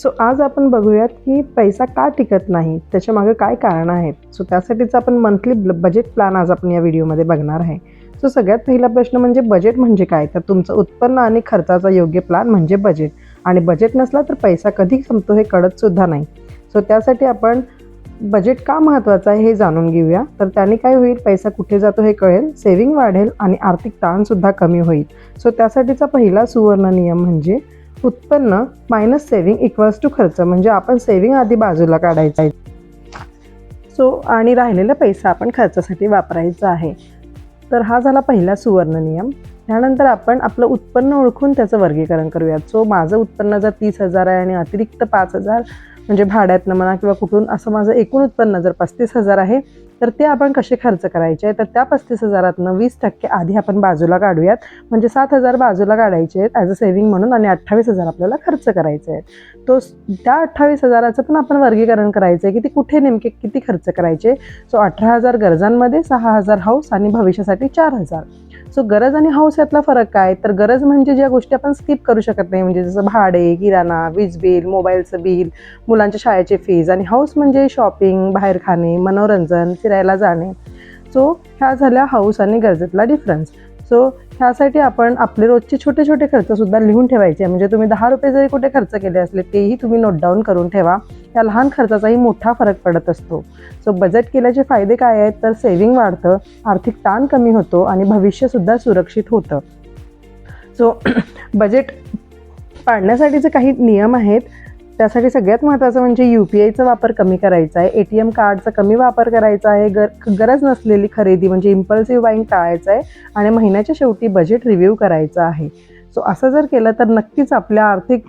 So आज आपण बघूयात की पैसा का टिकत नाही, त्याच्यामागे काय कारणं आहेत. सो त्यासाठीच आपण मंथली बजेट प्लॅन आज आपण या व्हिडिओमध्ये बघणार आहे. सो सगळ्यात पहिला प्रश्न म्हणजे बजेट म्हणजे काय, तर तुमचं उत्पन्न आणि खर्चाचा योग्य प्लॅन म्हणजे बजेट. आणि बजेट नसला तर पैसा कधी संपतो हे कळतसुद्धा नाही. सो त्यासाठी आपण बजेट का महत्त्वाचं आहे हे जाणून घेऊया. तर त्याने काय होईल, पैसा कुठे जातो हे कळेल, सेव्हिंग वाढेल आणि आर्थिक ताणसुद्धा कमी होईल. सो त्यासाठीचा पहिला सुवर्ण नियम म्हणजे उत्पन्न मायनस सेव्हिंग इक्वल्स टू खर्च. म्हणजे आपण सेव्हिंग आधी बाजूला काढायचं आहे, सो आणि राहिलेला पैसा आपण खर्चासाठी वापरायचा आहे. तर हा झाला पहिला सुवर्ण नियम. त्यानंतर आपण आपलं उत्पन्न ओळखून त्याचं वर्गीकरण करूयात. सो माझं उत्पन्न जर 30,000 आहे आणि अतिरिक्त 5,000 म्हणजे भाड्यातनं म्हणा किंवा कुठून, असं माझं एकूण उत्पन्न जर 35,000 आहे, तर ते आपण कसे खर्च करायचे आहे, तर त्या 35,000तनं 20% आधी आपण बाजूला काढूयात. म्हणजे 7,000 बाजूला काढायचे आहेत ॲज अ सेव्हिंग म्हणून आणि 28,000 आपल्याला खर्च करायचे आहेत. तो त्या 28,000चं पण आपण वर्गीकरण करायचं आहे की ते कुठे नेमके किती खर्च करायचे. सो 18,000 गरजांमध्ये, 6,000 हौस आणि भविष्यासाठी 4,000. सो गरज आणि हौस यातला फरक काय, तर गरज म्हणजे ज्या गोष्टी आपण स्किप करू शकत नाही, म्हणजे जसं भाडे, किराणा, वीज बिल, मोबाईलचं बिल, मुलांच्या शाळेचे फीज. आणि हौस म्हणजे शॉपिंग, बाहेर खाणे, मनोरंजन, फिरायला जाणे. सो ह्या झाल्या हौस आणि गरजेतला डिफरन्स. सो ह्यासाठी आपण आपले रोजचे छोटे छोटे खर्चसुद्धा लिहून ठेवायचे. म्हणजे तुम्ही 10 रुपये जरी कुठे खर्च केले असले तेही तुम्ही नोट डाऊन करून ठेवा. या लहान खर्चाचाही मोठा फरक पडत असतो. सो बजेट केल्याचे फायदे काय आहेत, तर सेव्हिंग वाढतं, आर्थिक ताण कमी होतो आणि भविष्यसुद्धा सुरक्षित होतं. सो बजेट पाळण्यासाठीचे काही नियम आहेत. त्यासाठी सगळ्यात महत्त्वाचं म्हणजे UPIचा वापर कमी करायचा आहे, ATM कार्डचा कमी वापर करायचा आहे, गरज नसलेली खरेदी म्हणजे इम्पल्सिव्ह बाईंग टाळायचं आहे आणि महिन्याच्या शेवटी बजेट रिव्ह्यू करायचं आहे. सो असं जर केलं तर नक्कीच आपल्या आर्थिक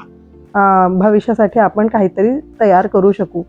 भविष्यासाठी आपण काहीतरी तयार करू शकू.